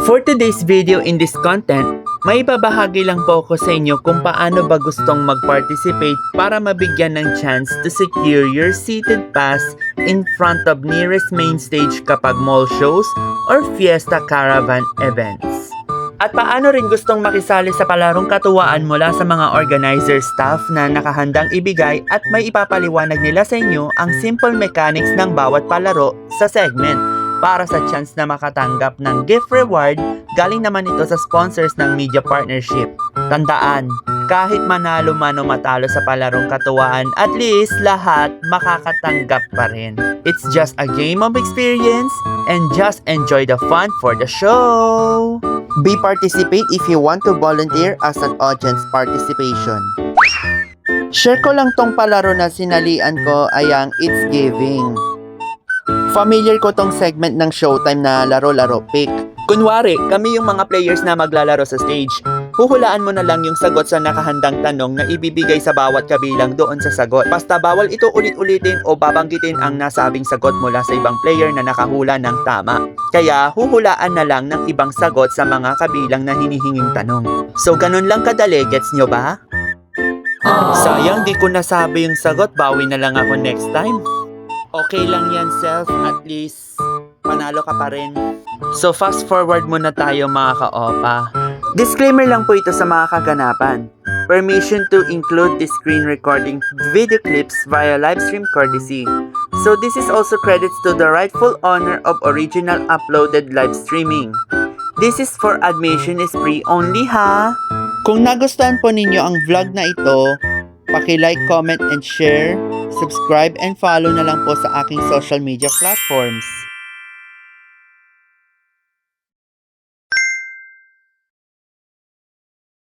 For today's video in this content, may babahagi lang po ako sa inyo kung paano ba gustong mag-participate para mabigyan ng chance to secure your seated pass in front of nearest main stage kapag mall shows or fiesta caravan events. At paano rin gustong makisali sa palarong katuwaan mula sa mga organizer staff na nakahandang ibigay at may ipapaliwanag nila sa inyo ang simple mechanics ng bawat palaro sa segment para sa chance na makatanggap ng gift reward galing naman ito sa sponsors ng media partnership. Tandaan, kahit manalo man o matalo sa palarong katuwaan, at least lahat makakatanggap pa rin. It's just a game of experience and just enjoy the fun for the show! Be participate if you want to volunteer as an audience participation. Share ko lang tong palaro na sinalian ko ay ang It's Giving. Familiar ko tong segment ng Showtime na laro-laro pick. Kunwari, kami yung mga players na maglalaro sa stage. Huhulaan mo na lang yung sagot sa nakahandang tanong na ibibigay sa bawat kabilang doon sa sagot. Basta bawal ito ulit-ulitin o babanggitin ang nasabing sagot mula sa ibang player na nakahula ng tama. Kaya huhulaan na lang ng ibang sagot sa mga kabilang na hinihinging tanong. So ganun lang kadali, gets nyo ba? Sayang di ko nasabi yung sagot, bawi na lang ako next time. Okay lang yan, self, at least panalo ka pa rin. So fast forward muna tayo mga ka-opa. Disclaimer lang po ito sa mga kaganapan. Permission to include the screen recording video clips via livestream courtesy. So this is also credits to the rightful owner of original uploaded live streaming. This is for admission is free only ha. Kung nagustuhan po ninyo ang vlog na ito, paki-like, comment, and share, subscribe, and follow na lang po sa aking social media platforms.